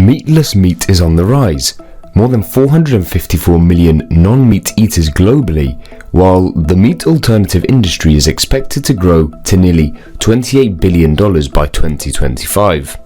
Meatless meat is on the rise. More than 454 million non-meat eaters globally, while the meat alternative industry is expected to grow to nearly $28 billion by 2025.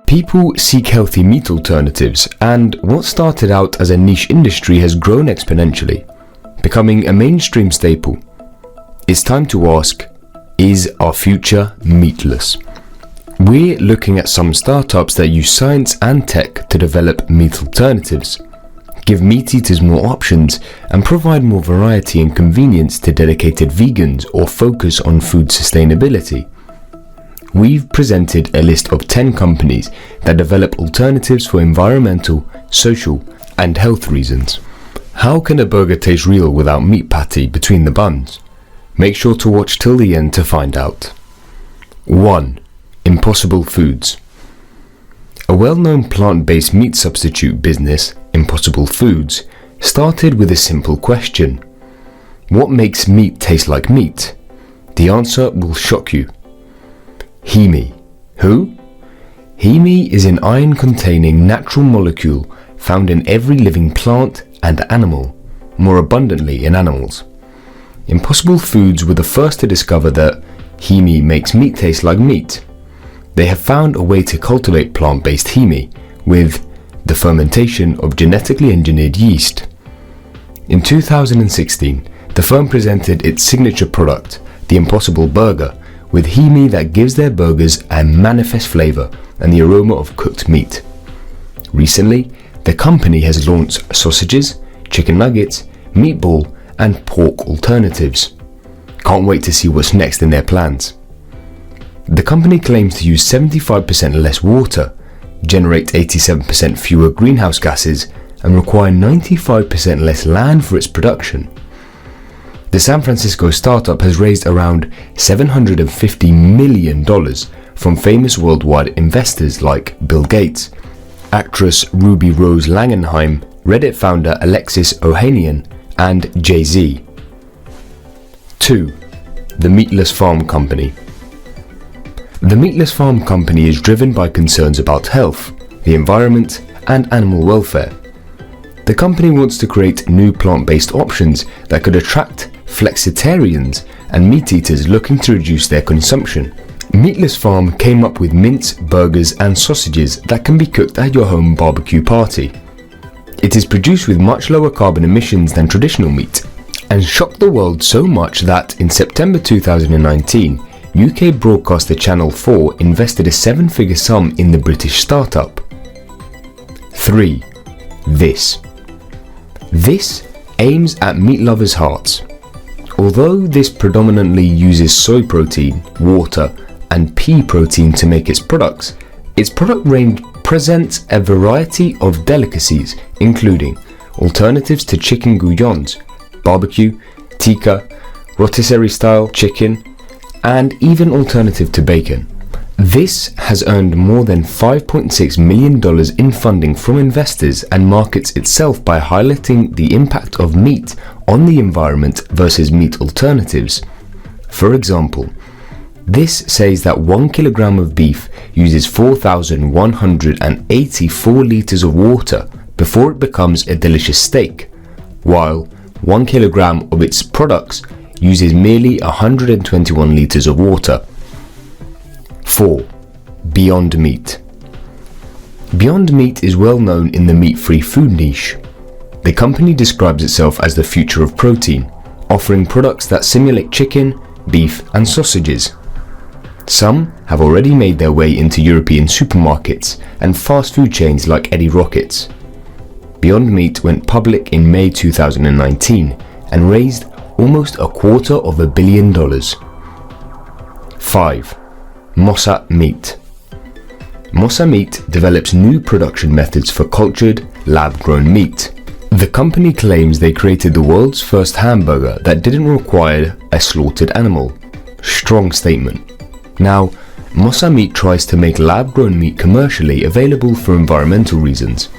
People seek healthy meat alternatives, and what started out as a niche industry has grown exponentially, becoming a mainstream staple. It's time to ask, is our future meatless? We're looking at some startups that use science and tech to develop meat alternatives, give meat eaters more options, and provide more variety and convenience to dedicated vegans or focus on food sustainability. We've presented a list of 10 companies that develop alternatives for environmental, social, and health reasons. How can a burger taste real without meat patty between the buns? Make sure to watch till the end to find out. 1. Impossible Foods. A well-known plant-based meat substitute business, Impossible Foods, started with a simple question. What makes meat taste like meat? The answer will shock you. Heme. Who? Heme is an iron-containing natural molecule found in every living plant and animal, more abundantly in animals. Impossible Foods were the first to discover that heme makes meat taste like meat. They have found a way to cultivate plant-based heme with the fermentation of genetically engineered yeast. In 2016, the firm presented its signature product, the Impossible Burger, with heme that gives their burgers a manifest flavor and the aroma of cooked meat. Recently, the company has launched sausages, chicken nuggets, meatball, and pork alternatives. Can't wait to see what's next in their plans. The company claims to use 75% less water, generate 87% fewer greenhouse gases, and require 95% less land for its production. The San Francisco startup has raised around $750 million from famous worldwide investors like Bill Gates, actress Ruby Rose Langenheim, Reddit founder Alexis Ohanian, and Jay-Z. 2. The Meatless Farm Company. The Meatless Farm Company is driven by concerns about health, the environment, and animal welfare. The company wants to create new plant-based options that could attract flexitarians and meat eaters looking to reduce their consumption. Meatless Farm came up with mince, burgers, and sausages that can be cooked at your home barbecue party. It is produced with much lower carbon emissions than traditional meat, and shocked the world so much that in September 2019, UK broadcaster Channel 4 invested a 7-figure sum in the British startup. 3. This aims at meat lovers' hearts. Although this predominantly uses soy protein, water, and pea protein to make its product range presents a variety of delicacies, including alternatives to chicken gouillons, barbecue, tikka, rotisserie-style chicken, and even alternative to bacon. This has earned more than $5.6 million in funding from investors and markets itself by highlighting the impact of meat on the environment versus meat alternatives. For example, this says that 1 kilogram of beef uses 4,184 liters of water before it becomes a delicious steak, while 1 kilogram of its products uses merely 121 liters of water. 4. Beyond Meat. Beyond Meat is well known in the meat-free food niche. The company describes itself as the future of protein, offering products that simulate chicken, beef, and sausages. Some have already made their way into European supermarkets and fast food chains like Eddie Rockets. Beyond Meat went public in May 2019 and raised almost $250 million. 5. Mosa Meat. Mosa Meat develops new production methods for cultured, lab-grown meat. The company claims they created the world's first hamburger that didn't require a slaughtered animal. Strong statement. Now, Mosa Meat tries to make lab-grown meat commercially available for environmental reasons.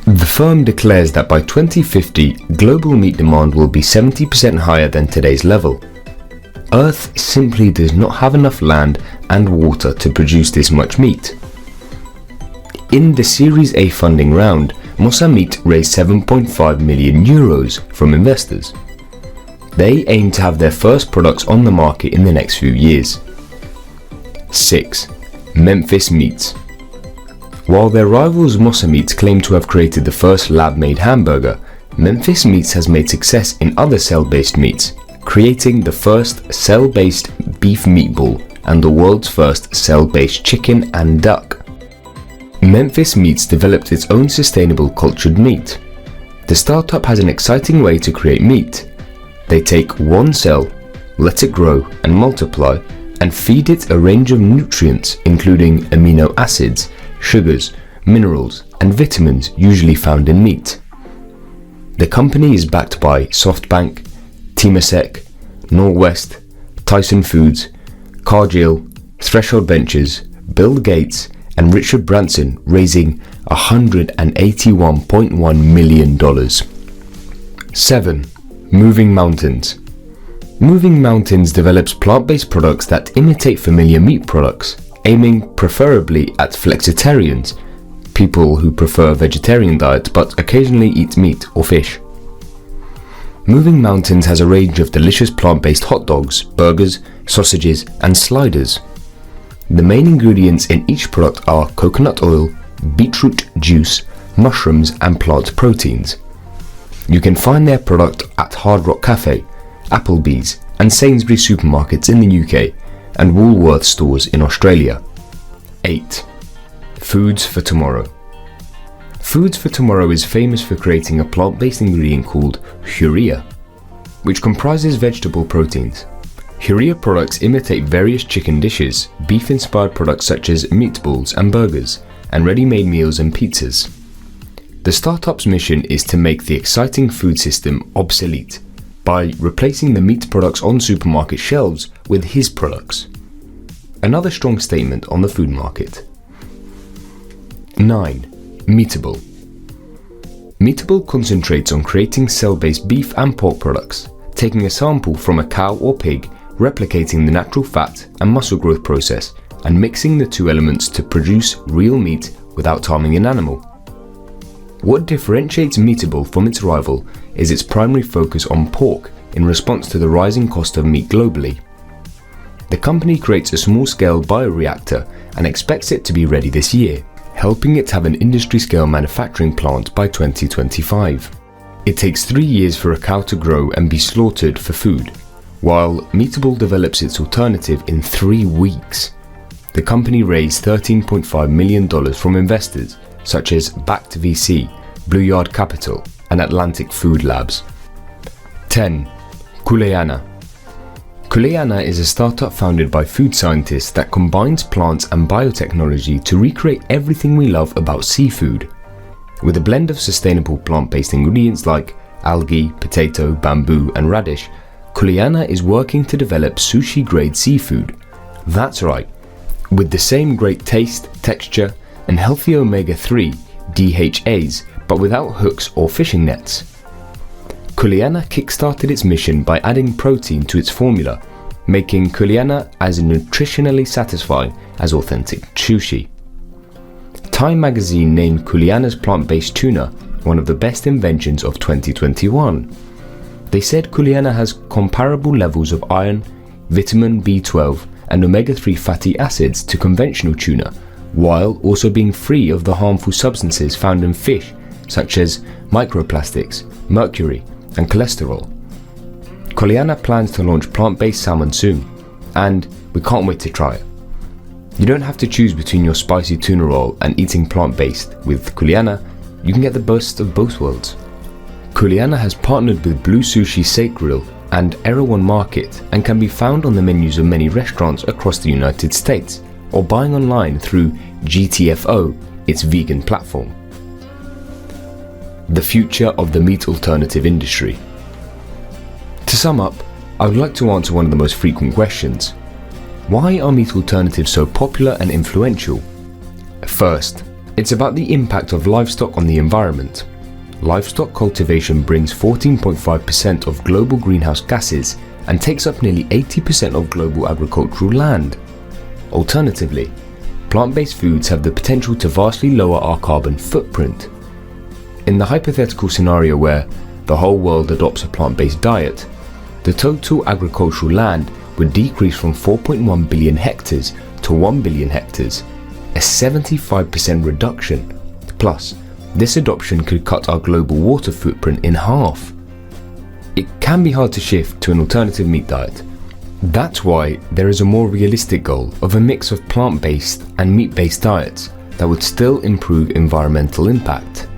The firm declares that by 2050, global meat demand will be 70% higher than today's level. Earth simply does not have enough land and water to produce this much meat. In the Series A funding round, Mosa Meat raised €7.5 million from investors. They aim to have their first products on the market in the next few years. 6. Memphis Meat. While their rivals Mosa Meat claim to have created the first lab-made hamburger, Memphis Meat has made success in other cell-based meats, creating the first cell-based beef meatball and the world's first cell-based chicken and duck. Memphis Meats developed its own sustainable cultured meat. The startup has an exciting way to create meat. They take one cell, let it grow and multiply, and feed it a range of nutrients including amino acids, sugars, minerals, and vitamins usually found in meat. The company is backed by SoftBank, Temasek, Norwest, Tyson Foods, Cargill, Threshold Ventures, Bill Gates, and Richard Branson, raising $181.1 million. 7. Moving Mountains. Moving Mountains develops plant-based products that imitate familiar meat products, aiming preferably at flexitarians, people who prefer a vegetarian diet but occasionally eat meat or fish. Moving Mountains has a range of delicious plant-based hot dogs, burgers, sausages, and sliders. The main ingredients in each product are coconut oil, beetroot juice, mushrooms, and plant proteins. You can find their product at Hard Rock Cafe, Applebee's, and Sainsbury's supermarkets in the UK, and Woolworths stores in Australia. 8. Foods for Tomorrow. Foods for Tomorrow is famous for creating a plant-based ingredient called urea, which comprises vegetable proteins. Urea products imitate various chicken dishes, beef-inspired products such as meatballs and burgers, and ready-made meals and pizzas. The startup's mission is to make the exciting food system obsolete by replacing the meat products on supermarket shelves with his products. Another strong statement on the food market. 9. Meatable. Meatable concentrates on creating cell-based beef and pork products, taking a sample from a cow or pig, replicating the natural fat and muscle growth process, and mixing the two elements to produce real meat without harming an animal. What differentiates Meatable from its rival is its primary focus on pork in response to the rising cost of meat globally. The company creates a small-scale bioreactor and expects it to be ready this year, helping it have an industry-scale manufacturing plant by 2025. It takes 3 years for a cow to grow and be slaughtered for food, while Meatable develops its alternative in 3 weeks. The company raised $13.5 million from investors such as Backed VC, Blue Yard Capital, and Atlantic Food Labs. 10. Kuleana. Kuleana is a startup founded by food scientists that combines plants and biotechnology to recreate everything we love about seafood. With a blend of sustainable plant-based ingredients like algae, potato, bamboo, and radish, Kuleana is working to develop sushi-grade seafood. That's right, with the same great taste, texture, and healthy omega-3 DHAs, but without hooks or fishing nets. Kuleana kickstarted its mission by adding protein to its formula, making Kuleana as nutritionally satisfying as authentic sushi. Time magazine named Kuleana's plant-based tuna one of the best inventions of 2021. They said Kuleana has comparable levels of iron, vitamin B12, and omega-3 fatty acids to conventional tuna, while also being free of the harmful substances found in fish such as microplastics, mercury, and cholesterol. Kuleana plans to launch plant-based salmon soon, and we can't wait to try it. You don't have to choose between your spicy tuna roll and eating plant-based. With Kuleana, you can get the best of both worlds. Kuleana has partnered with Blue Sushi Steak Grill and Erewhon Market and can be found on the menus of many restaurants across the United States, or buying online through GTFO, its vegan platform. The future of the meat alternative industry. To sum up, I would like to answer one of the most frequent questions. Why are meat alternatives so popular and influential? First, it's about the impact of livestock on the environment. Livestock cultivation brings 14.5% of global greenhouse gases and takes up nearly 80% of global agricultural land. Alternatively, plant-based foods have the potential to vastly lower our carbon footprint. In the hypothetical scenario where the whole world adopts a plant-based diet, the total agricultural land would decrease from 4.1 billion hectares to 1 billion hectares, a 75% reduction. Plus, this adoption could cut our global water footprint in half. It can be hard to shift to an alternative meat diet. That's why there is a more realistic goal of a mix of plant-based and meat-based diets that would still improve environmental impact.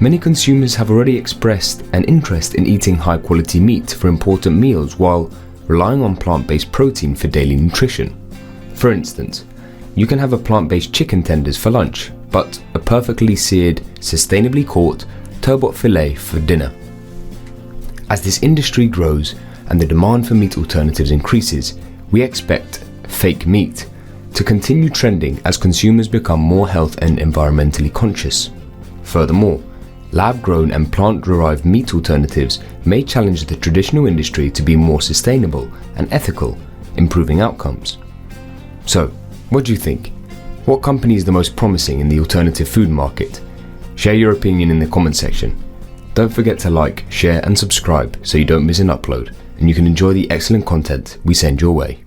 Many consumers have already expressed an interest in eating high-quality meat for important meals while relying on plant-based protein for daily nutrition. For instance, you can have a plant-based chicken tenders for lunch, but a perfectly seared, sustainably caught turbot fillet for dinner. As this industry grows and the demand for meat alternatives increases, we expect fake meat to continue trending as consumers become more health and environmentally conscious. Furthermore, lab-grown and plant-derived meat alternatives may challenge the traditional industry to be more sustainable and ethical, improving outcomes. So, what do you think? What company is the most promising in the alternative food market? Share your opinion in the comment section. Don't forget to like, share and subscribe so you don't miss an upload and you can enjoy the excellent content we send your way.